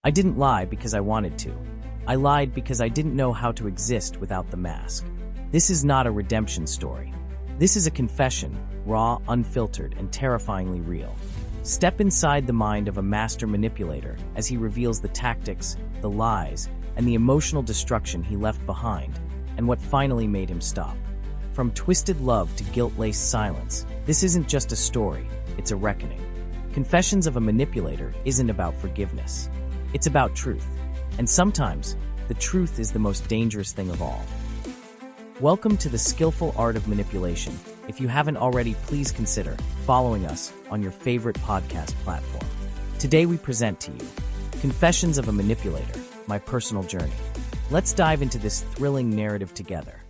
I didn't lie because I wanted to. I lied because I didn't know how to exist without the mask. This is not a redemption story. This is a confession, raw, unfiltered, and terrifyingly real. Step inside the mind of a master manipulator as he reveals the tactics, the lies, and the emotional destruction he left behind, and what finally made him stop. From twisted love to guilt-laced silence, this isn't just a story, it's a reckoning. Confessions of a Manipulator isn't about forgiveness. It's about truth. And sometimes, the truth is the most dangerous thing of all. Welcome to the skillful art of manipulation. If you haven't already, please consider following us on your favorite podcast platform. Today we present to you Confessions of a Manipulator, my personal journey. Let's dive into this thrilling narrative together.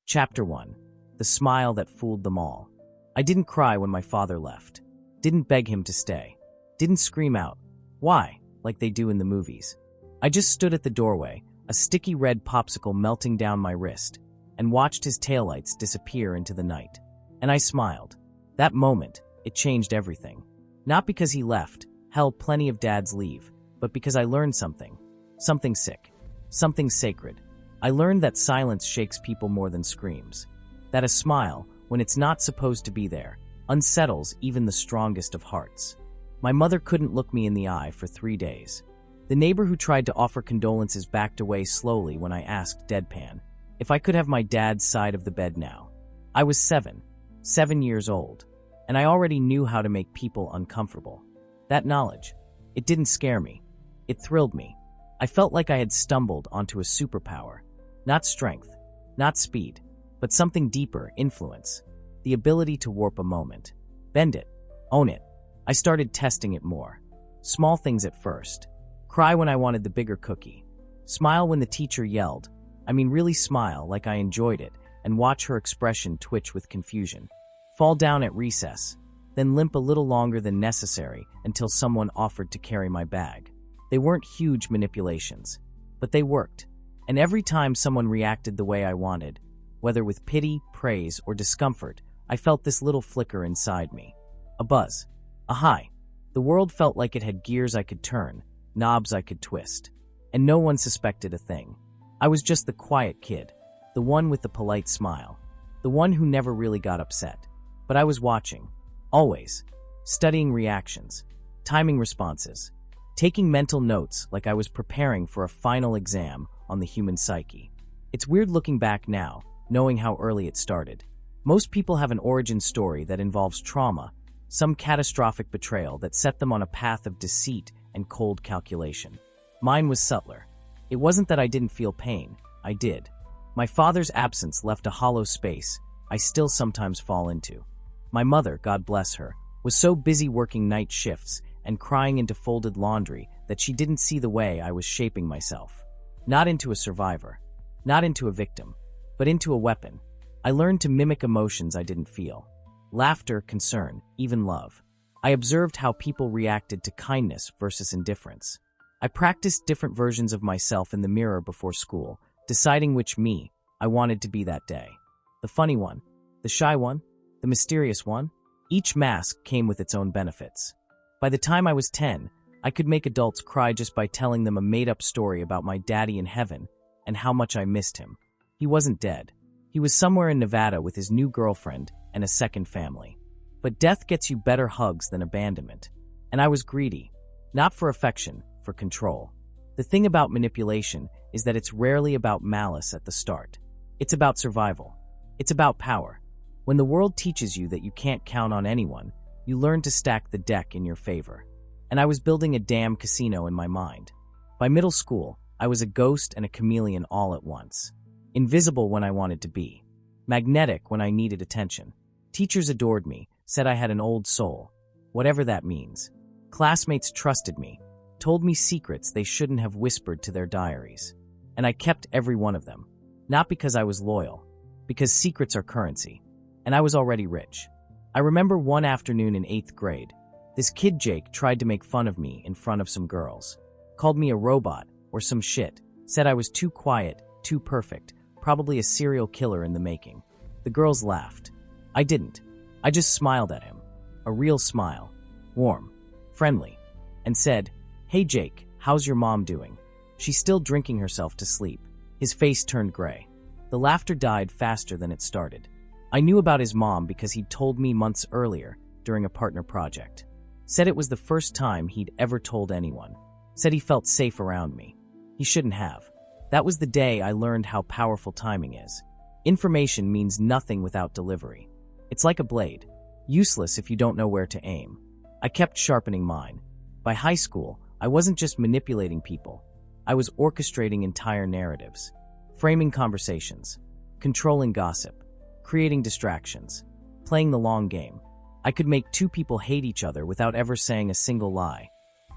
Chapter 1. The Smile That Fooled Them All. I didn't cry when my father left. Didn't beg him to stay. Didn't scream out, "Why?" like they do in the movies. I just stood at the doorway, a sticky red popsicle melting down my wrist, and watched his taillights disappear into the night. And I smiled. That moment, it changed everything. Not because he left, hell, plenty of dads leave, but because I learned something. Something sick. Something sacred. I learned that silence shakes people more than screams. That a smile, when it's not supposed to be there, unsettles even the strongest of hearts. My mother couldn't look me in the eye for 3 days. The neighbor who tried to offer condolences backed away slowly when I asked, deadpan, if I could have my dad's side of the bed now. I was 7 years old, and I already knew how to make people uncomfortable. That knowledge, it didn't scare me. It thrilled me. I felt like I had stumbled onto a superpower. Not strength, not speed, but something deeper, influence. The ability to warp a moment. Bend it. Own it. I started testing it more. Small things at first. Cry when I wanted the bigger cookie. Smile when the teacher yelled. Really smile like I enjoyed it, and watch her expression twitch with confusion. Fall down at recess, then limp a little longer than necessary until someone offered to carry my bag. They weren't huge manipulations, but they worked. And every time someone reacted the way I wanted, whether with pity, praise, or discomfort, I felt this little flicker inside me. A buzz. A high. The world felt like it had gears I could turn, knobs I could twist. And no one suspected a thing. I was just the quiet kid, the one with the polite smile, the one who never really got upset. But I was watching, always, studying reactions, timing responses, taking mental notes like I was preparing for a final exam on the human psyche. It's weird looking back now, knowing how early it started. Most people have an origin story that involves trauma, some catastrophic betrayal that set them on a path of deceit and cold calculation. Mine was subtler. It wasn't that I didn't feel pain. I did. My father's absence left a hollow space I still sometimes fall into. My mother, God bless her, was so busy working night shifts and crying into folded laundry that she didn't see the way I was shaping myself. Not into a survivor, not into a victim, but into a weapon. I learned to mimic emotions I didn't feel. Laughter, concern, even love. I observed how people reacted to kindness versus indifference. I practiced different versions of myself in the mirror before school, deciding which me I wanted to be that day. The funny one, the shy one, the mysterious one. Each mask came with its own benefits. By the time I was 10, I could make adults cry just by telling them a made-up story about my daddy in heaven and how much I missed him. He wasn't dead. He was somewhere in Nevada with his new girlfriend and a second family. But death gets you better hugs than abandonment. And I was greedy. Not for affection, for control. The thing about manipulation is that it's rarely about malice at the start. It's about survival. It's about power. When the world teaches you that you can't count on anyone, you learn to stack the deck in your favor. And I was building a damn casino in my mind. By middle school, I was a ghost and a chameleon all at once. Invisible when I wanted to be. Magnetic when I needed attention. Teachers adored me, said I had an old soul. Whatever that means. Classmates trusted me, told me secrets they shouldn't have whispered to their diaries. And I kept every one of them. Not because I was loyal, because secrets are currency. And I was already rich. I remember one afternoon in 8th grade. This kid Jake tried to make fun of me in front of some girls. Called me a robot or some shit. Said I was too quiet, too perfect, probably a serial killer in the making. The girls laughed. I didn't. I just smiled at him. A real smile. Warm. Friendly. And said, "Hey Jake, how "How's your mom doing? She's still drinking herself to sleep." His face turned gray. The laughter died faster than it started. I knew about his mom because he'd told me months earlier during a partner project. Said it was the first time he'd ever told anyone. Said he felt safe around me. He shouldn't have. That was the day I learned how powerful timing is. Information means nothing without delivery. It's like a blade. Useless if you don't know where to aim. I kept sharpening mine. By high school, I wasn't just manipulating people. I was orchestrating entire narratives, framing conversations, controlling gossip, creating distractions, playing the long game. I could make two people hate each other without ever saying a single lie.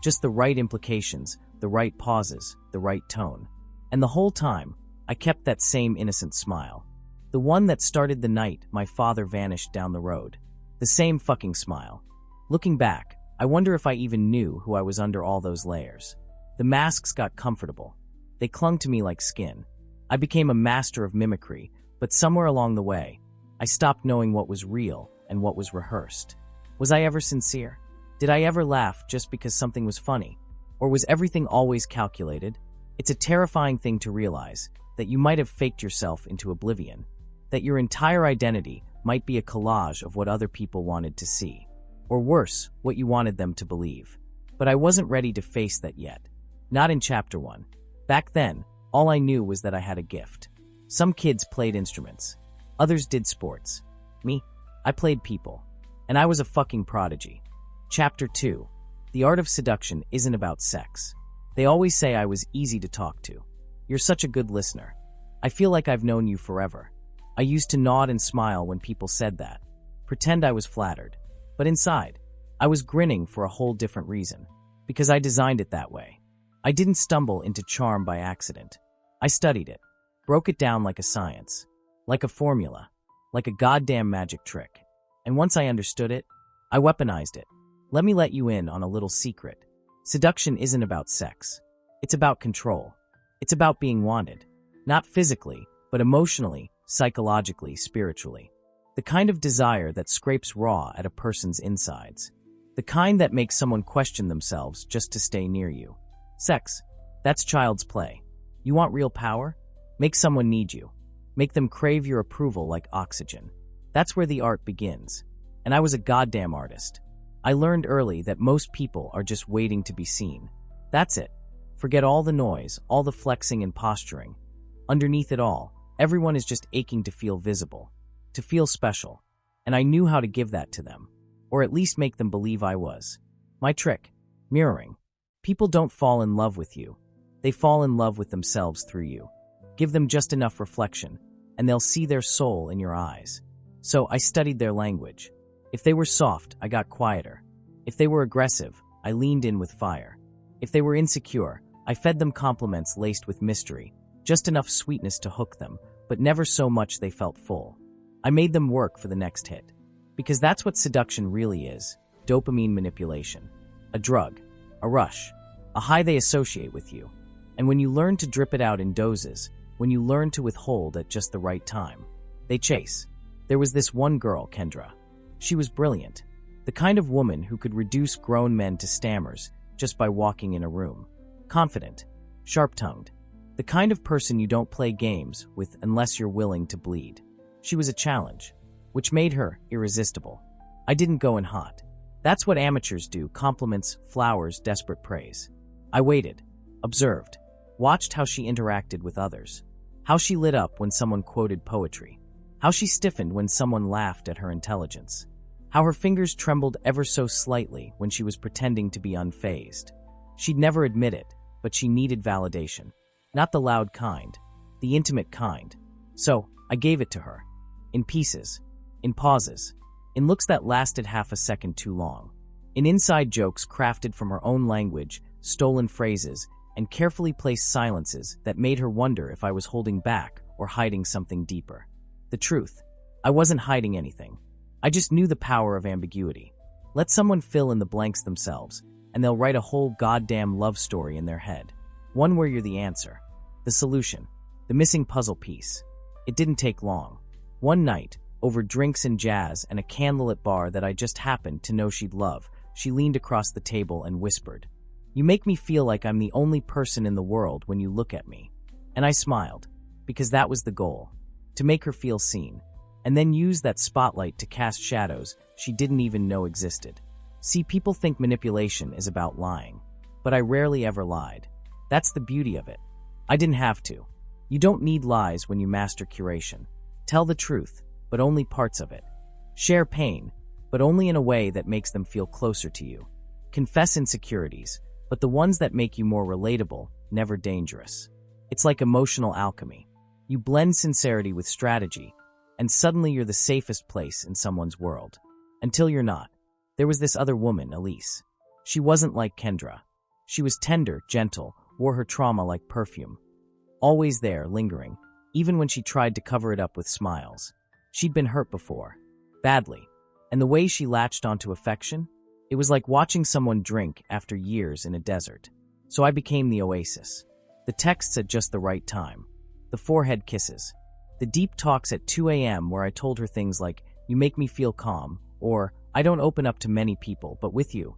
Just the right implications, the right pauses, the right tone. And the whole time, I kept that same innocent smile. The one that started the night my father vanished down the road. The same fucking smile. Looking back, I wonder if I even knew who I was under all those layers. The masks got comfortable. They clung to me like skin. I became a master of mimicry, but somewhere along the way, I stopped knowing what was real and what was rehearsed. Was I ever sincere? Did I ever laugh just because something was funny? Or was everything always calculated? It's a terrifying thing to realize, that you might have faked yourself into oblivion. That your entire identity might be a collage of what other people wanted to see. Or worse, what you wanted them to believe. But I wasn't ready to face that yet. Not in chapter 1. Back then, all I knew was that I had a gift. Some kids played instruments. Others did sports. Me? I played people. And I was a fucking prodigy. Chapter 2. The art of seduction isn't about sex. They always say I was easy to talk to. You're such a good listener. I feel like I've known you forever. I used to nod and smile when people said that. Pretend I was flattered. But inside, I was grinning for a whole different reason. Because I designed it that way. I didn't stumble into charm by accident. I studied it. Broke it down like a science. Like a formula. Like a goddamn magic trick. And once I understood it, I weaponized it. Let me let you in on a little secret. Seduction isn't about sex. It's about control. It's about being wanted. Not physically, but emotionally, psychologically, spiritually. The kind of desire that scrapes raw at a person's insides. The kind that makes someone question themselves just to stay near you. Sex. That's child's play. You want real power? Make someone need you. Make them crave your approval like oxygen. That's where the art begins. And I was a goddamn artist. I learned early that most people are just waiting to be seen. That's it. Forget all the noise, all the flexing and posturing. Underneath it all, everyone is just aching to feel visible, to feel special. And I knew how to give that to them, or at least make them believe I was. My trick, mirroring. People don't fall in love with you. They fall in love with themselves through you. Give them just enough reflection, and they'll see their soul in your eyes. So I studied their language. If they were soft, I got quieter. If they were aggressive, I leaned in with fire. If they were insecure, I fed them compliments laced with mystery, just enough sweetness to hook them, but never so much they felt full. I made them work for the next hit. Because that's what seduction really is, dopamine manipulation. A drug, a rush, a high they associate with you. And when you learn to drip it out in doses, when you learn to withhold at just the right time, they chase. There was this one girl, Kendra. She was brilliant. The kind of woman who could reduce grown men to stammers just by walking in a room. Confident, sharp-tongued. The kind of person you don't play games with unless you're willing to bleed. She was a challenge, which made her irresistible. I didn't go in hot. That's what amateurs do, compliments, flowers, desperate praise. I waited, observed, watched how she interacted with others. How she lit up when someone quoted poetry. How she stiffened when someone laughed at her intelligence. How her fingers trembled ever so slightly when she was pretending to be unfazed. She'd never admit it, but she needed validation. Not the loud kind, the intimate kind. So, I gave it to her. In pieces. In pauses. In looks that lasted half a second too long. In inside jokes crafted from her own language, stolen phrases, and carefully placed silences that made her wonder if I was holding back or hiding something deeper. The truth. I wasn't hiding anything. I just knew the power of ambiguity. Let someone fill in the blanks themselves, and they'll write a whole goddamn love story in their head. One where you're the answer. The solution. The missing puzzle piece. It didn't take long. One night, over drinks and jazz and a candlelit bar that I just happened to know she'd love, she leaned across the table and whispered, You make me feel like I'm the only person in the world when you look at me. And I smiled, because that was the goal, to make her feel seen, and then use that spotlight to cast shadows she didn't even know existed. See, people think manipulation is about lying, but I rarely ever lied. That's the beauty of it. I didn't have to. You don't need lies when you master curation. Tell the truth, but only parts of it. Share pain, but only in a way that makes them feel closer to you. Confess insecurities, but the ones that make you more relatable, never dangerous. It's like emotional alchemy. You blend sincerity with strategy, and suddenly you're the safest place in someone's world. Until you're not. There was this other woman, Elise. She wasn't like Kendra. She was tender, gentle, wore her trauma like perfume. Always there, lingering, even when she tried to cover it up with smiles. She'd been hurt before. Badly. And the way she latched onto affection? It was like watching someone drink after years in a desert. So I became the oasis. The texts at just the right time. The forehead kisses. The deep talks at 2 a.m. where I told her things like, "You make me feel calm," or "I don't open up to many people, but with you."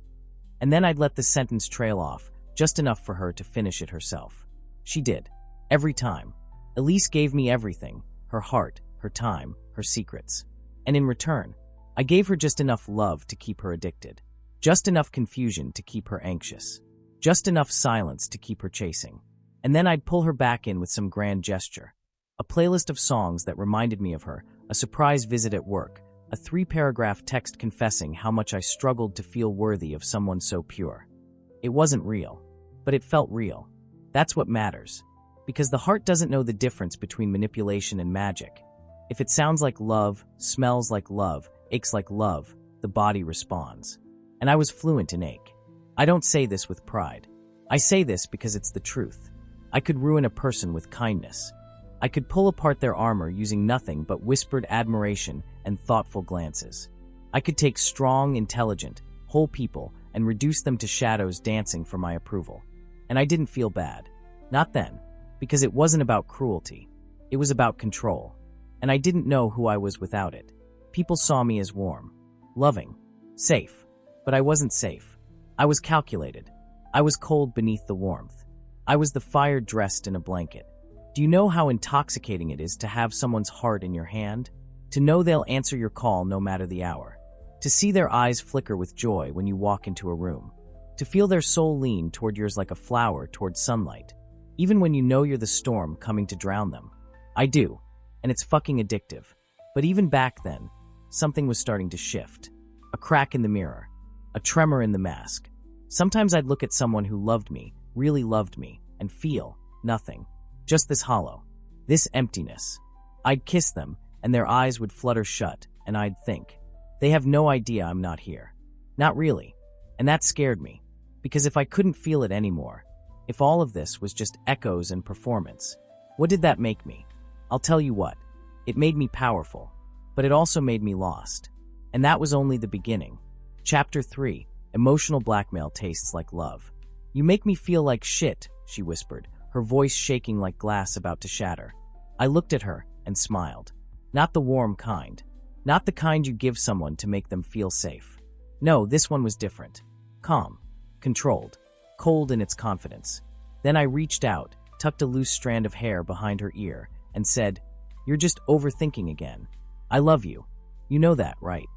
And then I'd let the sentence trail off, just enough for her to finish it herself. She did. Every time. Elise gave me everything. Her heart, her time, her secrets. And in return, I gave her just enough love to keep her addicted. Just enough confusion to keep her anxious. Just enough silence to keep her chasing. And then I'd pull her back in with some grand gesture. A playlist of songs that reminded me of her, a surprise visit at work, a 3-paragraph text confessing how much I struggled to feel worthy of someone so pure. It wasn't real, but it felt real. That's what matters. Because the heart doesn't know the difference between manipulation and magic. If it sounds like love, smells like love, aches like love, the body responds. And I was fluent in ache. I don't say this with pride. I say this because it's the truth. I could ruin a person with kindness. I could pull apart their armor using nothing but whispered admiration and thoughtful glances. I could take strong, intelligent, whole people and reduce them to shadows dancing for my approval. And I didn't feel bad. Not then, because it wasn't about cruelty. It was about control. And I didn't know who I was without it. People saw me as warm, loving, safe. But I wasn't safe. I was calculated. I was cold beneath the warmth. I was the fire dressed in a blanket. Do you know how intoxicating it is to have someone's heart in your hand? To know they'll answer your call no matter the hour. To see their eyes flicker with joy when you walk into a room. To feel their soul lean toward yours like a flower toward sunlight. Even when you know you're the storm coming to drown them. I do. And it's fucking addictive. But even back then, something was starting to shift. A crack in the mirror. A tremor in the mask. Sometimes I'd look at someone who loved me, really loved me, and feel nothing. Just this hollow. This emptiness. I'd kiss them, and their eyes would flutter shut, and I'd think, they have no idea I'm not here. Not really. And that scared me. Because if I couldn't feel it anymore, if all of this was just echoes and performance, what did that make me? I'll tell you what. It made me powerful. But it also made me lost. And that was only the beginning. Chapter 3. Emotional blackmail tastes like love. "You make me feel like shit," she whispered, her voice shaking like glass about to shatter. I looked at her and smiled. Not the warm kind. Not the kind you give someone to make them feel safe. No, this one was different. Calm. Controlled. Cold in its confidence. Then I reached out, tucked a loose strand of hair behind her ear, and said, "You're just overthinking again. I love you. You know that, right?"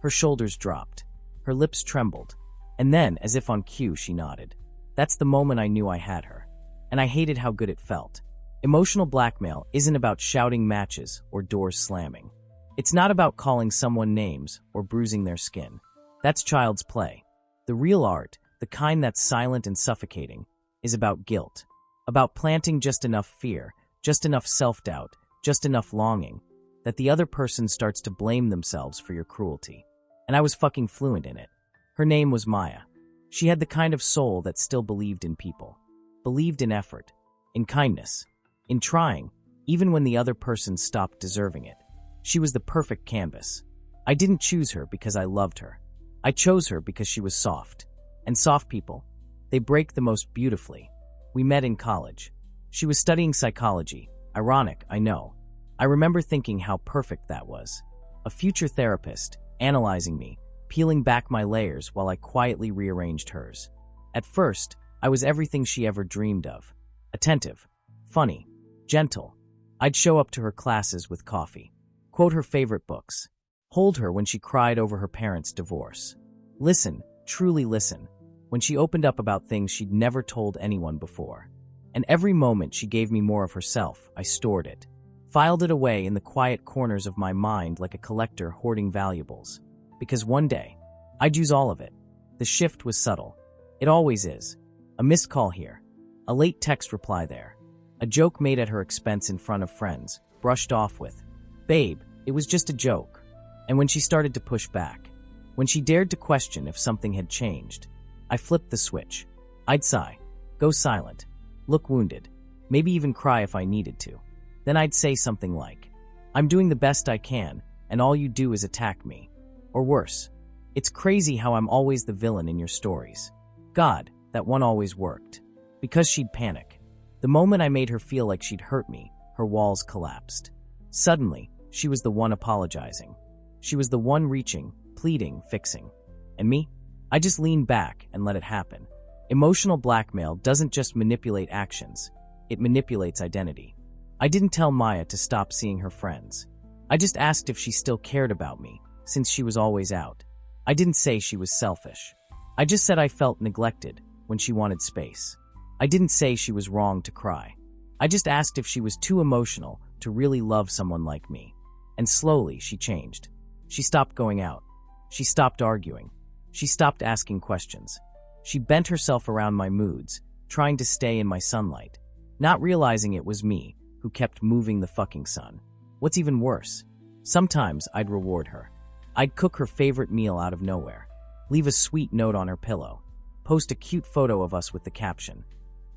Her shoulders dropped. Her lips trembled. And then, as if on cue, she nodded. That's the moment I knew I had her. And I hated how good it felt. Emotional blackmail isn't about shouting matches or doors slamming. It's not about calling someone names or bruising their skin. That's child's play. The real art, the kind that's silent and suffocating, is about guilt. About planting just enough fear, just enough self-doubt, just enough longing, that the other person starts to blame themselves for your cruelty. And I was fucking fluent in it. Her name was Maya. She had the kind of soul that still believed in people. Believed in effort. In kindness. In trying, even when the other person stopped deserving it. She was the perfect canvas. I didn't choose her because I loved her. I chose her because she was soft. And soft people, they break the most beautifully. We met in college. She was studying psychology. Ironic, I know. I remember thinking how perfect that was. A future therapist, analyzing me, peeling back my layers while I quietly rearranged hers. At first, I was everything she ever dreamed of. Attentive, funny, gentle. I'd show up to her classes with coffee, quote her favorite books, hold her when she cried over her parents' divorce. Listen, truly listen, when she opened up about things she'd never told anyone before. And every moment she gave me more of herself, I stored it, filed it away in the quiet corners of my mind like a collector hoarding valuables. Because one day, I'd use all of it. The shift was subtle. It always is. A missed call here, a late text reply there, a joke made at her expense in front of friends, brushed off with, "Babe, it was just a joke." And when she started to push back, when she dared to question if something had changed, I flipped the switch. I'd sigh, go silent, look wounded, maybe even cry if I needed to. Then I'd say something like, "I'm doing the best I can, and all you do is attack me." Or worse, "It's crazy how I'm always the villain in your stories." God, that one always worked. Because she'd panic. The moment I made her feel like she'd hurt me, her walls collapsed. Suddenly, she was the one apologizing. She was the one reaching, pleading, fixing. And me? I just leaned back and let it happen. Emotional blackmail doesn't just manipulate actions, it manipulates identity. I didn't tell Maya to stop seeing her friends. I just asked if she still cared about me, since she was always out. I didn't say she was selfish. I just said I felt neglected when she wanted space. I didn't say she was wrong to cry. I just asked if she was too emotional to really love someone like me. And slowly, she changed. She stopped going out. She stopped arguing. She stopped asking questions. She bent herself around my moods, trying to stay in my sunlight, not realizing it was me who kept moving the fucking sun. What's even worse? Sometimes I'd reward her. I'd cook her favorite meal out of nowhere, leave a sweet note on her pillow, post a cute photo of us with the caption,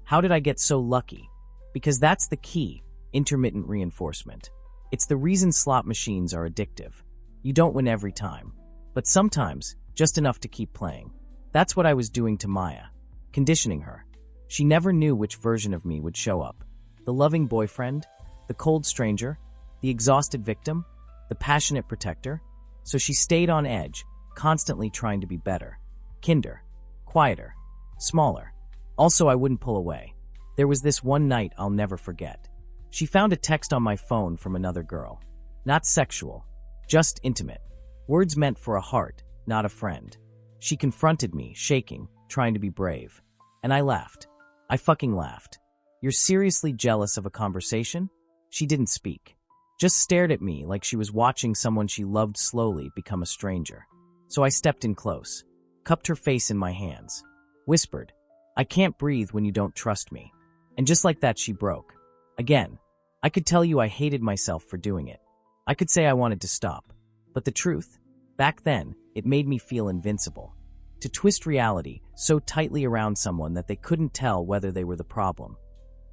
"How did I get so lucky?" Because that's the key, intermittent reinforcement. It's the reason slot machines are addictive. You don't win every time, but sometimes just enough to keep playing. That's what I was doing to Maya, conditioning her. She never knew which version of me would show up. The loving boyfriend, the cold stranger, the exhausted victim, the passionate protector. So she stayed on edge, constantly trying to be better, kinder, quieter, smaller. Also, I wouldn't pull away. There was this one night I'll never forget. She found a text on my phone from another girl. Not sexual, just intimate. Words meant for a heart, not a friend. She confronted me, shaking, trying to be brave. And I laughed. I fucking laughed. "You're seriously jealous of a conversation?" She didn't speak. Just stared at me like she was watching someone she loved slowly become a stranger. So I stepped in close, cupped her face in my hands, whispered, "I can't breathe when you don't trust me." And just like that, she broke. Again, I could tell you I hated myself for doing it. I could say I wanted to stop. But the truth? Back then, it made me feel invincible. To twist reality so tightly around someone that they couldn't tell whether they were the problem.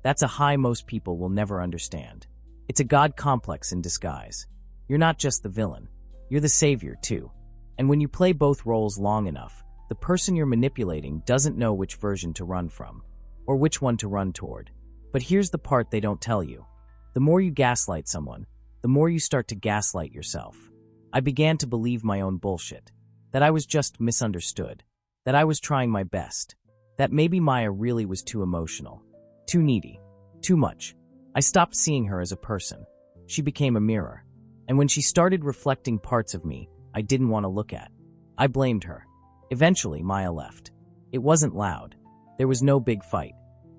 That's a high most people will never understand. It's a God complex in disguise. You're not just the villain. You're the savior, too. And when you play both roles long enough, the person you're manipulating doesn't know which version to run from, or which one to run toward. But here's the part they don't tell you. The more you gaslight someone, the more you start to gaslight yourself. I began to believe my own bullshit. That I was just misunderstood. That I was trying my best. That maybe Maya really was too emotional. Too needy. Too much. I stopped seeing her as a person. She became a mirror. And when she started reflecting parts of me I didn't want to look at, I blamed her. Eventually, Maya left. It wasn't loud. There was no big fight.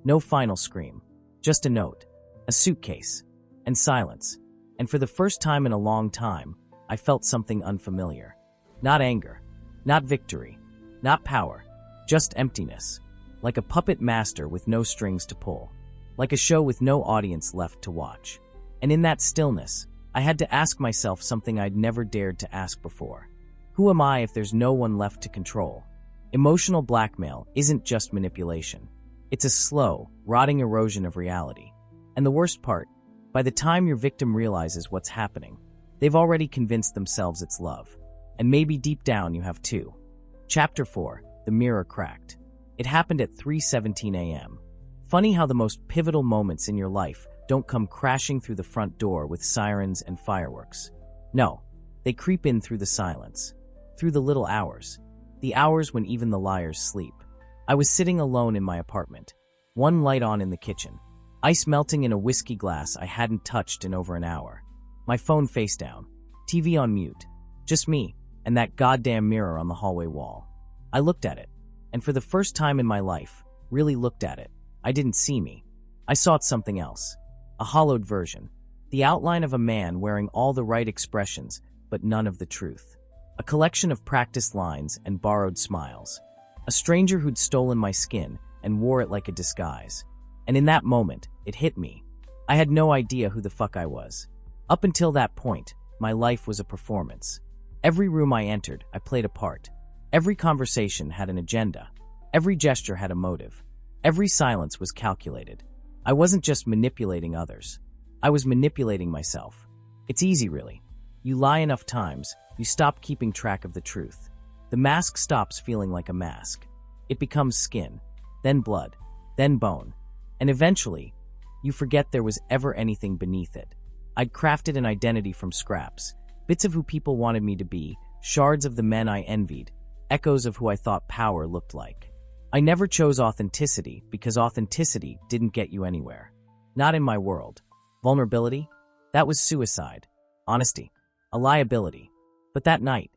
No final scream. Just a note. A suitcase. And silence. And for the first time in a long time, I felt something unfamiliar. Not anger. Not victory. Not power. Just emptiness. Like a puppet master with no strings to pull. Like a show with no audience left to watch. And in that stillness, I had to ask myself something I'd never dared to ask before. Who am I if there's no one left to control? Emotional blackmail isn't just manipulation. It's a slow, rotting erosion of reality. And the worst part, by the time your victim realizes what's happening, they've already convinced themselves it's love. And maybe deep down you have too. Chapter 4, The Mirror Cracked. It happened at 3:17 a.m. Funny how the most pivotal moments in your life don't come crashing through the front door with sirens and fireworks. No, they creep in through the silence. Through the little hours. The hours when even the liars sleep. I was sitting alone in my apartment, one light on in the kitchen, ice melting in a whiskey glass I hadn't touched in over an hour. My phone face down, TV on mute, just me and that goddamn mirror on the hallway wall. I looked at it, and for the first time in my life, really looked at it. I didn't see me. I saw something else. A hollowed version. The outline of a man wearing all the right expressions, but none of the truth. A collection of practiced lines and borrowed smiles. A stranger who'd stolen my skin and wore it like a disguise. And in that moment, it hit me. I had no idea who the fuck I was. Up until that point, my life was a performance. Every room I entered, I played a part. Every conversation had an agenda. Every gesture had a motive. Every silence was calculated. I wasn't just manipulating others. I was manipulating myself. It's easy, really. You lie enough times, you stop keeping track of the truth. The mask stops feeling like a mask. It becomes skin, then blood, then bone. And eventually, you forget there was ever anything beneath it. I'd crafted an identity from scraps, bits of who people wanted me to be, shards of the men I envied, echoes of who I thought power looked like. I never chose authenticity because authenticity didn't get you anywhere. Not in my world. Vulnerability? That was suicide. Honesty? A liability. But that night,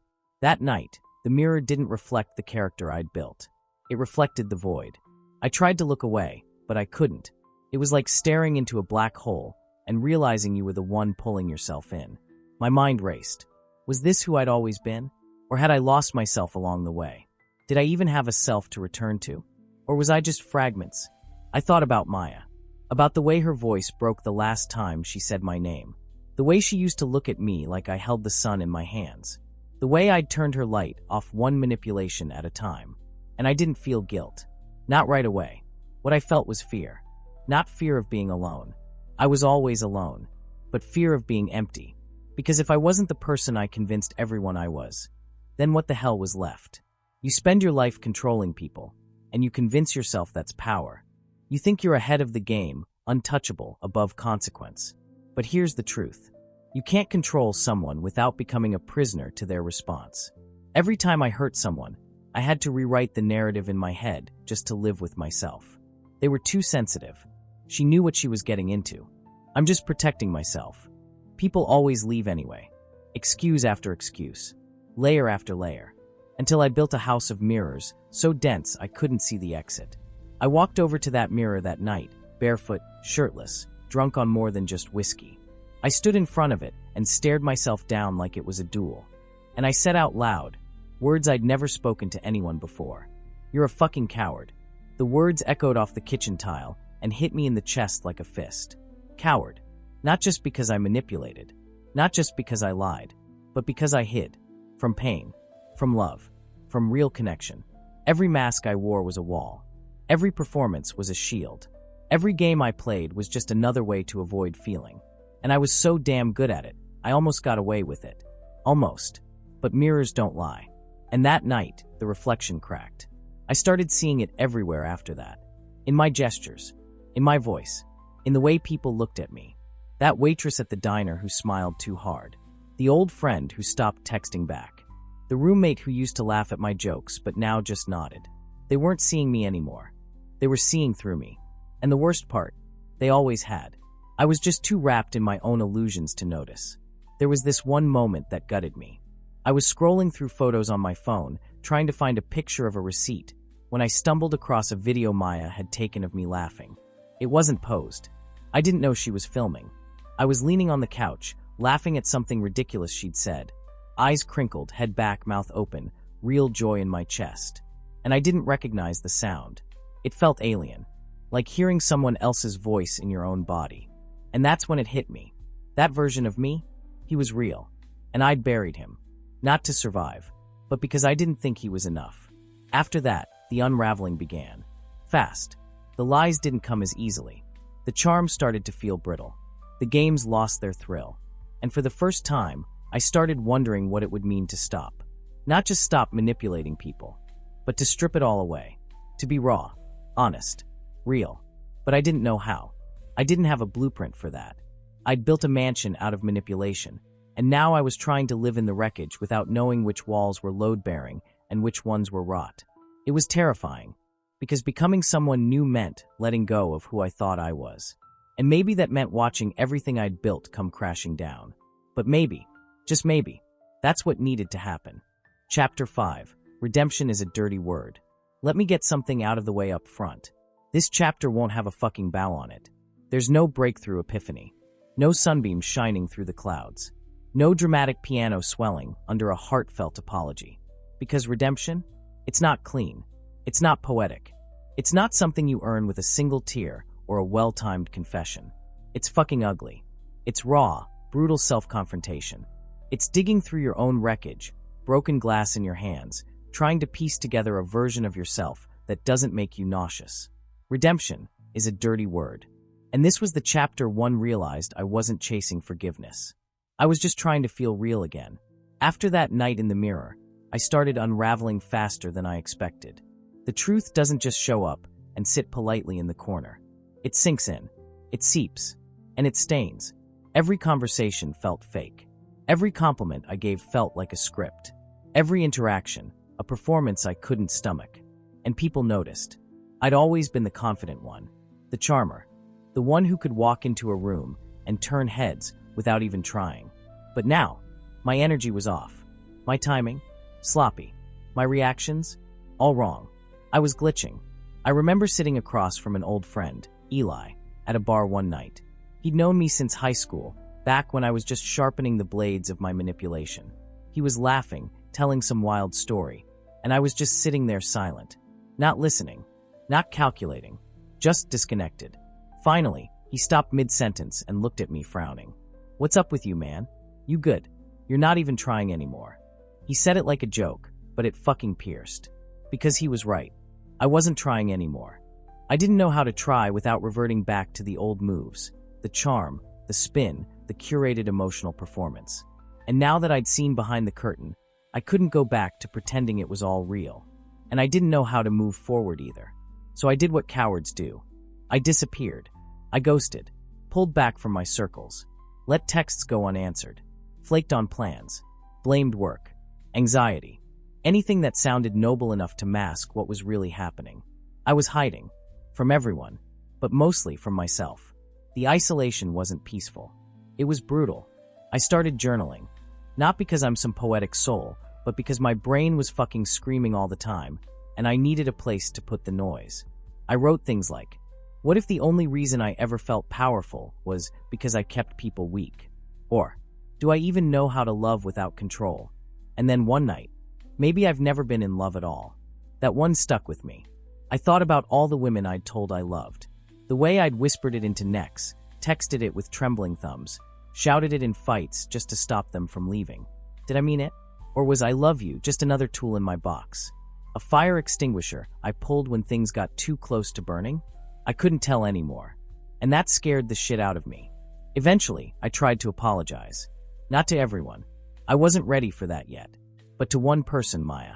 the mirror didn't reflect the character I'd built. It reflected the void. I tried to look away, but I couldn't. It was like staring into a black hole and realizing you were the one pulling yourself in. My mind raced. Was this who I'd always been? Or had I lost myself along the way? Did I even have a self to return to? Or was I just fragments? I thought about Maya. About the way her voice broke the last time she said my name. The way she used to look at me like I held the sun in my hands. The way I'd turned her light off one manipulation at a time. And I didn't feel guilt. Not right away. What I felt was fear. Not fear of being alone. I was always alone. But fear of being empty. Because if I wasn't the person I convinced everyone I was, then what the hell was left? You spend your life controlling people, and you convince yourself that's power. You think you're ahead of the game, untouchable, above consequence. But here's the truth. You can't control someone without becoming a prisoner to their response. Every time I hurt someone, I had to rewrite the narrative in my head just to live with myself. They were too sensitive. She knew what she was getting into. I'm just protecting myself. People always leave anyway. Excuse after excuse. Layer after layer. Until I built a house of mirrors, so dense I couldn't see the exit. I walked over to that mirror that night, barefoot, shirtless, drunk on more than just whiskey. I stood in front of it and stared myself down like it was a duel. And I said out loud, words I'd never spoken to anyone before. You're a fucking coward. The words echoed off the kitchen tile and hit me in the chest like a fist. Coward. Not just because I manipulated. Not just because I lied. But because I hid. From pain. From love. From real connection. Every mask I wore was a wall. Every performance was a shield. Every game I played was just another way to avoid feeling. And I was so damn good at it, I almost got away with it. Almost. But mirrors don't lie. And that night, the reflection cracked. I started seeing it everywhere after that. In my gestures. In my voice. In the way people looked at me. That waitress at the diner who smiled too hard. The old friend who stopped texting back. The roommate who used to laugh at my jokes but now just nodded. They weren't seeing me anymore. They were seeing through me. And the worst part, they always had. I was just too wrapped in my own illusions to notice. There was this one moment that gutted me. I was scrolling through photos on my phone, trying to find a picture of a receipt, when I stumbled across a video Maya had taken of me laughing. It wasn't posed. I didn't know she was filming. I was leaning on the couch, laughing at something ridiculous she'd said. Eyes crinkled, head back, mouth open, real joy in my chest. And I didn't recognize the sound. It felt alien, like hearing someone else's voice in your own body. And that's when it hit me. That version of me, he was real. And I'd buried him. Not to survive, but because I didn't think he was enough. After that, the unraveling began. Fast. The lies didn't come as easily. The charm started to feel brittle. The games lost their thrill. And for the first time, I started wondering what it would mean to stop. Not just stop manipulating people, but to strip it all away. To be raw, honest, real. But I didn't know how. I didn't have a blueprint for that. I'd built a mansion out of manipulation, and now I was trying to live in the wreckage without knowing which walls were load-bearing and which ones were rot. It was terrifying, Because becoming someone new meant letting go of who I thought I was. And maybe that meant watching everything I'd built come crashing down. But maybe, just maybe, that's what needed to happen. Chapter 5. Redemption is a dirty word. Let me get something out of the way up front. This chapter won't have a fucking bow on it. There's no breakthrough epiphany. No sunbeam shining through the clouds. No dramatic piano swelling under a heartfelt apology. Because redemption? It's not clean. It's not poetic. It's not something you earn with a single tear or a well-timed confession. It's fucking ugly. It's raw, brutal self-confrontation. It's digging through your own wreckage, broken glass in your hands, trying to piece together a version of yourself that doesn't make you nauseous. Redemption is a dirty word. And this was the chapter 1 realized I wasn't chasing forgiveness. I was just trying to feel real again. After that night in the mirror, I started unraveling faster than I expected. The truth doesn't just show up and sit politely in the corner. It sinks in, it seeps, and it stains. Every conversation felt fake. Every compliment I gave felt like a script. Every interaction, a performance I couldn't stomach. And people noticed. I'd always been the confident one, the charmer, the one who could walk into a room and turn heads without even trying. But now, my energy was off. My timing, sloppy. My reactions, all wrong. I was glitching. I remember sitting across from an old friend, Eli, at a bar one night. He'd known me since high school, back when I was just sharpening the blades of my manipulation. He was laughing, telling some wild story, and I was just sitting there silent, not listening, not calculating, just disconnected. Finally, he stopped mid-sentence and looked at me frowning. "What's up with you, man? You good? You're not even trying anymore." He said it like a joke, but it fucking pierced. Because he was right. I wasn't trying anymore. I didn't know how to try without reverting back to the old moves, the charm, the spin, the curated emotional performance. And now that I'd seen behind the curtain, I couldn't go back to pretending it was all real. And I didn't know how to move forward either. So I did what cowards do. I disappeared. I ghosted, pulled back from my circles, let texts go unanswered, flaked on plans, blamed work, anxiety, anything that sounded noble enough to mask what was really happening. I was hiding, from everyone, but mostly from myself. The isolation wasn't peaceful. It was brutal. I started journaling, not because I'm some poetic soul, but because my brain was fucking screaming all the time, and I needed a place to put the noise. I wrote things like, what if the only reason I ever felt powerful was because I kept people weak? Or, do I even know how to love without control? And then one night, maybe I've never been in love at all. That one stuck with me. I thought about all the women I'd told I loved. The way I'd whispered it into necks, texted it with trembling thumbs, shouted it in fights just to stop them from leaving. Did I mean it? Or was I love you just another tool in my box? A fire extinguisher I pulled when things got too close to burning? I couldn't tell anymore. And that scared the shit out of me. Eventually, I tried to apologize. Not to everyone. I wasn't ready for that yet. But to one person, Maya.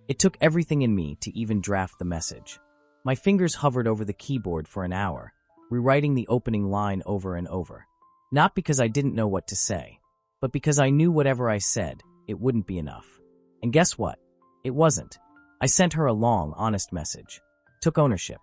It took everything in me to even draft the message. My fingers hovered over the keyboard for an hour, rewriting the opening line over and over. Not because I didn't know what to say, but because I knew whatever I said, it wouldn't be enough. And guess what? It wasn't. I sent her a long, honest message. Took ownership.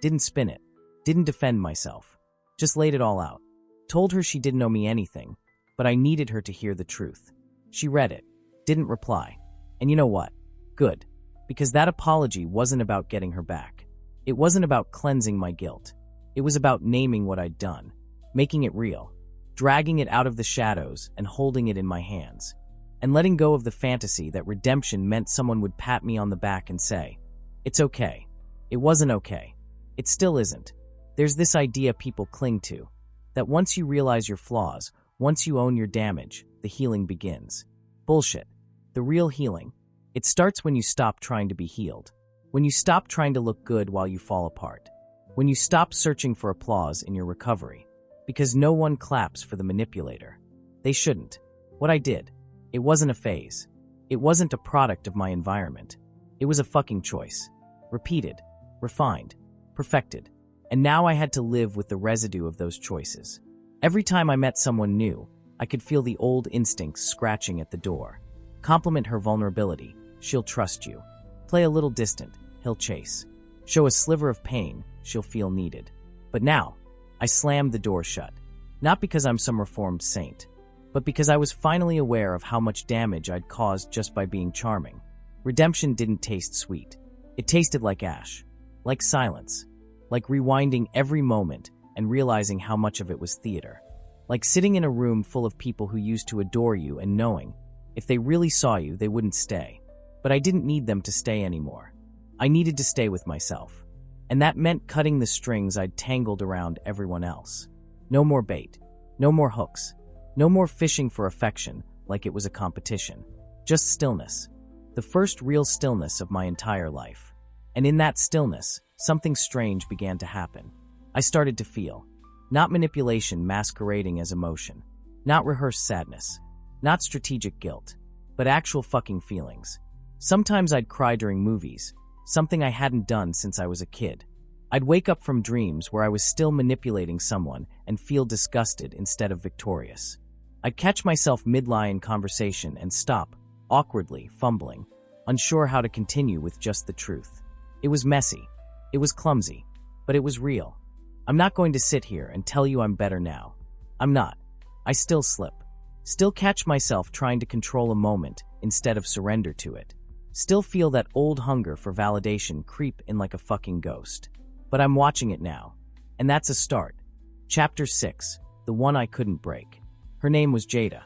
Didn't spin it. Didn't defend myself. Just laid it all out. Told her she didn't owe me anything, but I needed her to hear the truth. She read it. Didn't reply. And you know what? Good. Because that apology wasn't about getting her back. It wasn't about cleansing my guilt. It was about naming what I'd done, making it real, dragging it out of the shadows and holding it in my hands, and letting go of the fantasy that redemption meant someone would pat me on the back and say, "It's okay." It wasn't okay. It still isn't. There's this idea people cling to, that once you realize your flaws, once you own your damage, the healing begins. Bullshit. The real healing, it starts when you stop trying to be healed. When you stop trying to look good while you fall apart. When you stop searching for applause in your recovery. Because no one claps for the manipulator. They shouldn't. What I did, it wasn't a phase. It wasn't a product of my environment. It was a fucking choice. Repeated, refined, perfected. And now I had to live with the residue of those choices. Every time I met someone new, I could feel the old instincts scratching at the door. Compliment her vulnerability, she'll trust you. Play a little distant, he'll chase. Show a sliver of pain, she'll feel needed. But now, I slammed the door shut. Not because I'm some reformed saint, but because I was finally aware of how much damage I'd caused just by being charming. Redemption didn't taste sweet. It tasted like ash, like silence, like rewinding every moment and realizing how much of it was theater. Like sitting in a room full of people who used to adore you and knowing, if they really saw you, they wouldn't stay. But I didn't need them to stay anymore. I needed to stay with myself. And that meant cutting the strings I'd tangled around everyone else. No more bait. No more hooks. No more fishing for affection like it was a competition. Just stillness. The first real stillness of my entire life. And in that stillness, something strange began to happen. I started to feel. Not manipulation masquerading as emotion. Not rehearsed sadness. Not strategic guilt. But actual fucking feelings. Sometimes I'd cry during movies. Something I hadn't done since I was a kid. I'd wake up from dreams where I was still manipulating someone and feel disgusted instead of victorious. I'd catch myself mid-lie in conversation and stop, awkwardly, fumbling, unsure how to continue with just the truth. It was messy. It was clumsy. But it was real. I'm not going to sit here and tell you I'm better now. I'm not. I still slip. Still catch myself trying to control a moment instead of surrender to it. Still feel that old hunger for validation creep in like a fucking ghost. But I'm watching it now. And that's a start. Chapter 6, the one I couldn't break. Her name was Jada.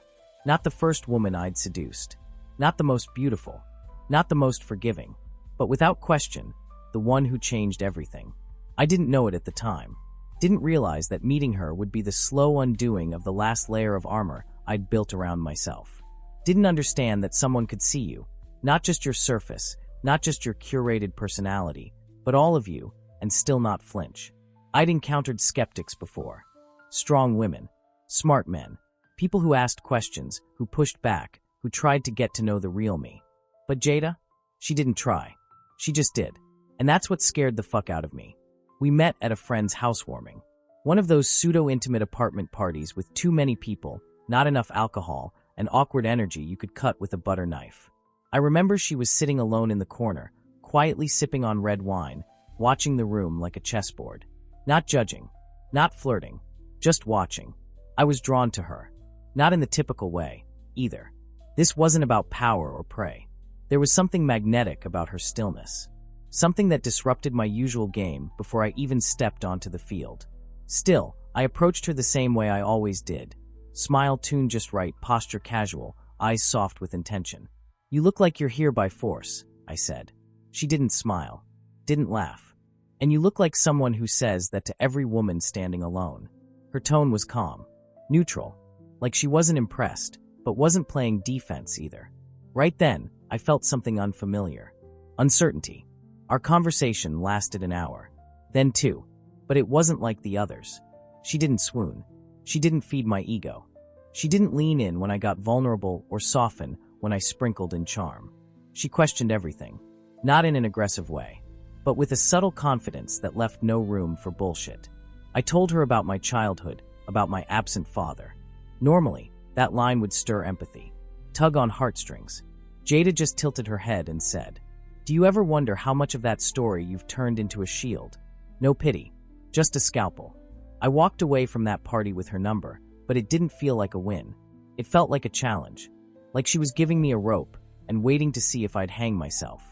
Not the first woman I'd seduced. Not the most beautiful. Not the most forgiving. But without question, the one who changed everything. I didn't know it at the time. Didn't realize that meeting her would be the slow undoing of the last layer of armor I'd built around myself. Didn't understand that someone could see you. Not just your surface, not just your curated personality, but all of you, and still not flinch. I'd encountered skeptics before. Strong women, smart men, people who asked questions, who pushed back, who tried to get to know the real me. But Jada? She didn't try. She just did. And that's what scared the fuck out of me. We met at a friend's housewarming. One of those pseudo-intimate apartment parties with too many people, not enough alcohol, and awkward energy you could cut with a butter knife. I remember she was sitting alone in the corner, quietly sipping on red wine, watching the room like a chessboard. Not judging, not flirting, just watching. I was drawn to her. Not in the typical way, either. This wasn't about power or prey. There was something magnetic about her stillness. Something that disrupted my usual game before I even stepped onto the field. Still, I approached her the same way I always did. Smile tuned just right, posture casual, eyes soft with intention. "You look like you're here by force," I said. She didn't smile, didn't laugh. "And you look like someone who says that to every woman standing alone." Her tone was calm, neutral, like she wasn't impressed, but wasn't playing defense either. Right then, I felt something unfamiliar. Uncertainty. Our conversation lasted an hour. Then 2. But it wasn't like the others. She didn't swoon. She didn't feed my ego. She didn't lean in when I got vulnerable or soften when I sprinkled in charm. She questioned everything. Not in an aggressive way, but with a subtle confidence that left no room for bullshit. I told her about my childhood, about my absent father. Normally, that line would stir empathy, tug on heartstrings. Jada just tilted her head and said, "Do you ever wonder how much of that story you've turned into a shield? No pity, just a scalpel." I walked away from that party with her number, but it didn't feel like a win. It felt like a challenge, like she was giving me a rope and waiting to see if I'd hang myself.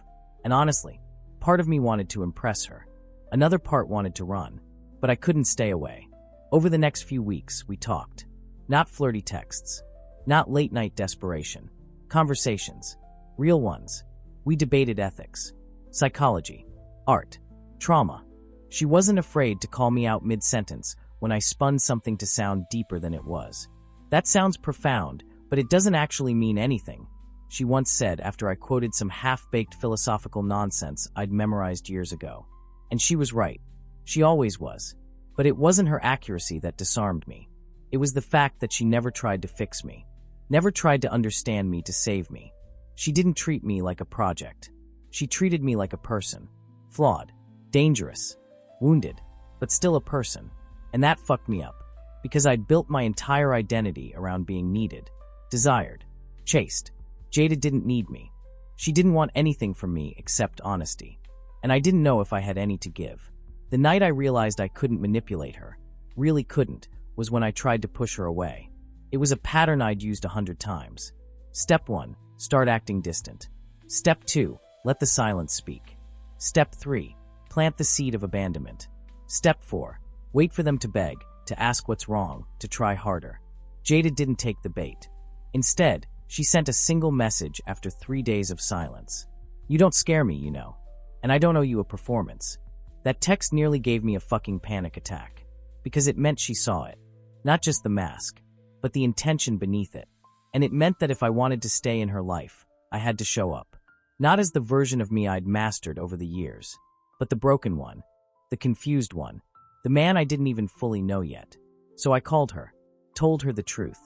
And honestly, part of me wanted to impress her. Another part wanted to run, but I couldn't stay away. Over the next few weeks, we talked. Not flirty texts, not late-night desperation. Conversations, real ones. We debated ethics, psychology, art, trauma. She wasn't afraid to call me out mid-sentence when I spun something to sound deeper than it was. "That sounds profound, but it doesn't actually mean anything," she once said after I quoted some half-baked philosophical nonsense I'd memorized years ago. And she was right. She always was. But it wasn't her accuracy that disarmed me. It was the fact that she never tried to fix me, never tried to understand me to save me. She didn't treat me like a project. She treated me like a person. Flawed, dangerous, wounded, but still a person. And that fucked me up, because I'd built my entire identity around being needed, desired, chased. Jada didn't need me. She didn't want anything from me except honesty. and I didn't know if I had any to give. The night I realized I couldn't manipulate her, really couldn't, was when I tried to push her away. It was a pattern I'd used 100 times. Step 1, start acting distant. Step 2, let the silence speak. Step 3, plant the seed of abandonment. Step 4, wait for them to beg, to ask what's wrong, to try harder. Jada didn't take the bait. Instead, she sent a single message after 3 days of silence. You don't scare me, you know. And I don't owe you a performance. That text nearly gave me a fucking panic attack. Because it meant she saw it. Not just the mask, but the intention beneath it. And it meant that if I wanted to stay in her life, I had to show up. Not as the version of me I'd mastered over the years, but the broken one, the confused one, the man I didn't even fully know yet. So I called her, told her the truth.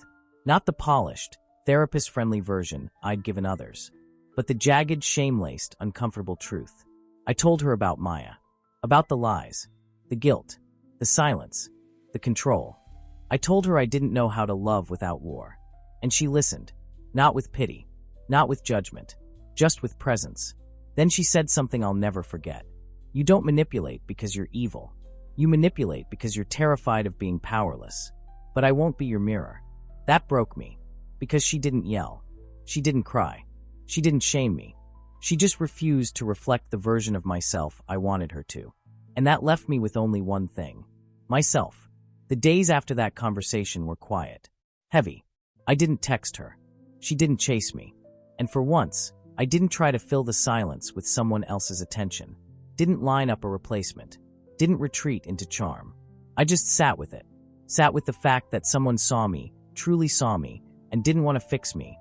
Not the polished, therapist-friendly version I'd given others, but the jagged, shame-laced, uncomfortable truth. I told her about Maya, about the lies, the guilt, the silence, the control. I told her I didn't know how to love without war. And she listened, not with pity, not with judgment, just with presence. Then she said something I'll never forget. You don't manipulate because you're evil. You manipulate because you're terrified of being powerless. But I won't be your mirror. That broke me. Because she didn't yell. She didn't cry. She didn't shame me. She just refused to reflect the version of myself I wanted her to. And that left me with only one thing. Myself. The days after that conversation were quiet. Heavy. I didn't text her. She didn't chase me. And for once, I didn't try to fill the silence with someone else's attention. Didn't line up a replacement. Didn't retreat into charm. I just sat with it. Sat with the fact that someone saw me, truly saw me, and didn't want to fix me,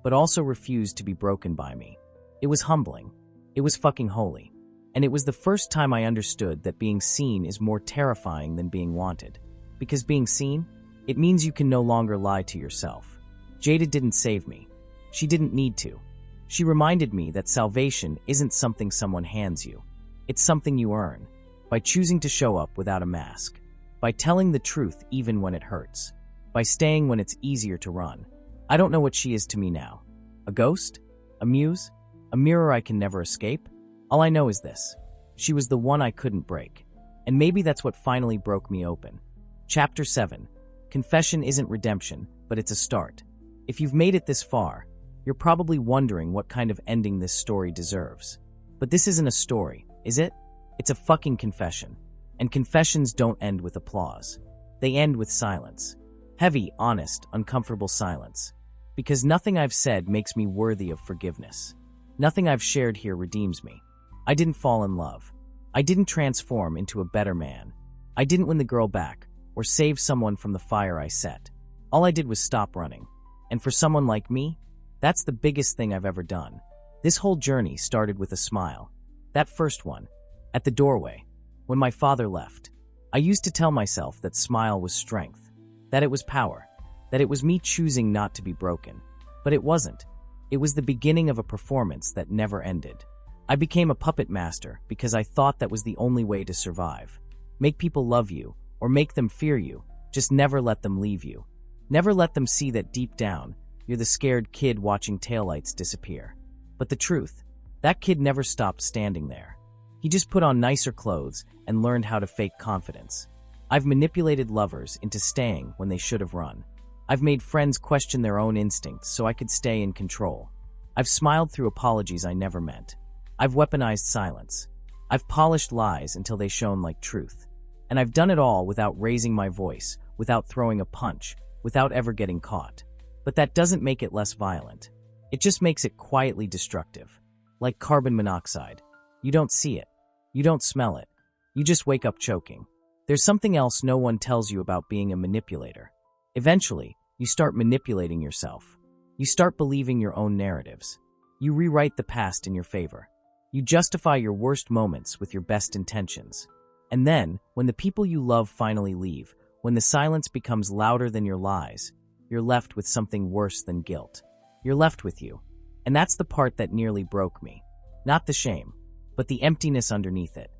but also refused to be broken by me. It was humbling. It was fucking holy. And it was the first time I understood that being seen is more terrifying than being wanted. Because being seen, it means you can no longer lie to yourself. Jada didn't save me. She didn't need to. She reminded me that salvation isn't something someone hands you. It's something you earn, by choosing to show up without a mask, by telling the truth even when it hurts, by staying when it's easier to run. I don't know what she is to me now. A ghost? A muse? A mirror I can never escape? All I know is this. She was the one I couldn't break. And maybe that's what finally broke me open. Chapter 7. Confession isn't redemption, but it's a start. If you've made it this far, you're probably wondering what kind of ending this story deserves. But this isn't a story, is it? It's a fucking confession. And confessions don't end with applause. They end with silence. Heavy, honest, uncomfortable silence. Because nothing I've said makes me worthy of forgiveness. Nothing I've shared here redeems me. I didn't fall in love. I didn't transform into a better man. I didn't win the girl back, or save someone from the fire I set. All I did was stop running. And for someone like me, that's the biggest thing I've ever done. This whole journey started with a smile. That first one, at the doorway, when my father left. I used to tell myself that smile was strength, that it was power, that it was me choosing not to be broken. But it wasn't. It was the beginning of a performance that never ended. I became a puppet master because I thought that was the only way to survive. Make people love you, or make them fear you, just never let them leave you. Never let them see that deep down, you're the scared kid watching taillights disappear. But the truth, that kid never stopped standing there. He just put on nicer clothes and learned how to fake confidence. I've manipulated lovers into staying when they should have run. I've made friends question their own instincts so I could stay in control. I've smiled through apologies I never meant. I've weaponized silence. I've polished lies until they shone like truth. And I've done it all without raising my voice, without throwing a punch, without ever getting caught. But that doesn't make it less violent. It just makes it quietly destructive. Like carbon monoxide. You don't see it. You don't smell it. You just wake up choking. There's something else no one tells you about being a manipulator. Eventually, you start manipulating yourself. You start believing your own narratives. You rewrite the past in your favor. You justify your worst moments with your best intentions. And then, when the people you love finally leave, when the silence becomes louder than your lies, you're left with something worse than guilt. You're left with you. And that's the part that nearly broke me. Not the shame, but the emptiness underneath it.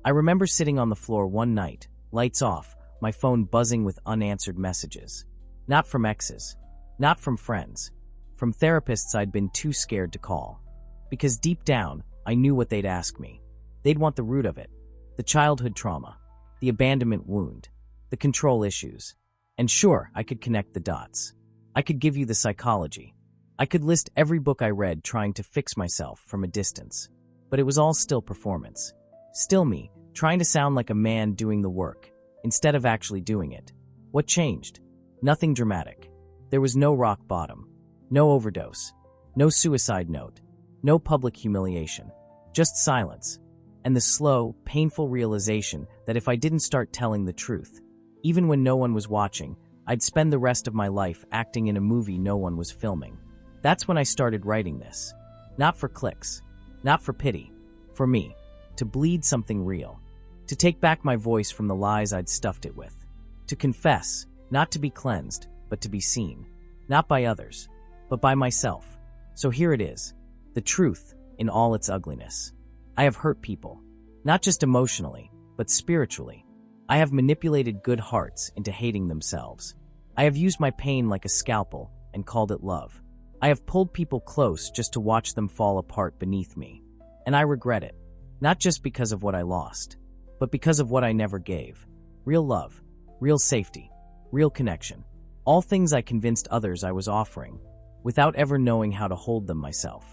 I remember sitting on the floor one night, lights off, my phone buzzing with unanswered messages. Not from exes. Not from friends. From therapists I'd been too scared to call. Because deep down, I knew what they'd ask me. They'd want the root of it, the childhood trauma, the abandonment wound, the control issues. And sure, I could connect the dots. I could give you the psychology. I could list every book I read trying to fix myself from a distance. But it was all still performance. Still me, trying to sound like a man doing the work, instead of actually doing it. What changed? Nothing dramatic. There was no rock bottom, no overdose, no suicide note, no public humiliation, just silence, and the slow, painful realization that if I didn't start telling the truth, even when no one was watching, I'd spend the rest of my life acting in a movie no one was filming. That's when I started writing this. Not for clicks, not for pity, for me, to bleed something real, to take back my voice from the lies I'd stuffed it with, to confess, not to be cleansed, but to be seen, not by others, but by myself. So here it is, the truth in all its ugliness. I have hurt people, not just emotionally, but spiritually. I have manipulated good hearts into hating themselves. I have used my pain like a scalpel and called it love. I have pulled people close just to watch them fall apart beneath me. And I regret it, not just because of what I lost, but because of what I never gave. Real love, real safety, real connection. All things I convinced others I was offering, without ever knowing how to hold them myself.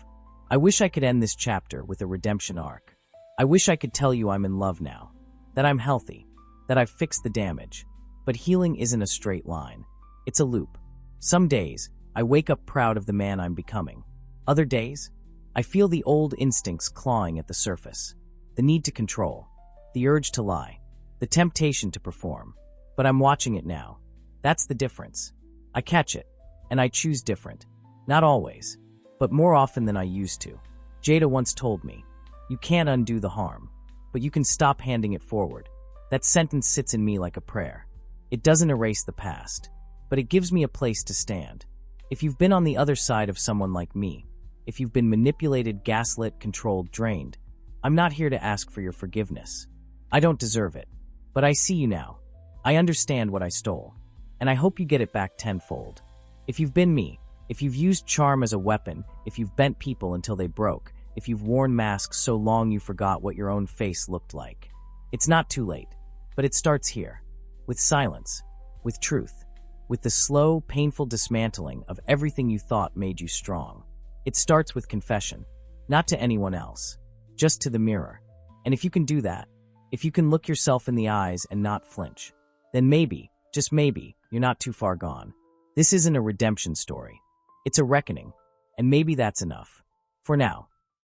I wish I could end this chapter with a redemption arc. I wish I could tell you I'm in love now, that I'm healthy, that I've fixed the damage. But healing isn't a straight line. It's a loop. Some days, I wake up proud of the man I'm becoming. Other days, I feel the old instincts clawing at the surface. The need to control, the urge to lie, the temptation to perform. But I'm watching it now. That's the difference. I catch it, and I choose different. Not always, but more often than I used to. Jada once told me, "You can't undo the harm, but you can stop handing it forward." That sentence sits in me like a prayer. It doesn't erase the past, but it gives me a place to stand. If you've been on the other side of someone like me, if you've been manipulated, gaslit, controlled, drained, I'm not here to ask for your forgiveness. I don't deserve it, but I see you now. I understand what I stole, and I hope you get it back tenfold. If you've been me, if you've used charm as a weapon, if you've bent people until they broke, if you've worn masks so long you forgot what your own face looked like, it's not too late, but it starts here, with silence, with truth, with the slow, painful dismantling of everything you thought made you strong. It starts with confession, not to anyone else, just to the mirror. And if you can do that, if you can look yourself in the eyes and not flinch, then maybe, just maybe, you're not too far gone. This isn't a redemption story. It's a reckoning, and maybe that's enough. For now.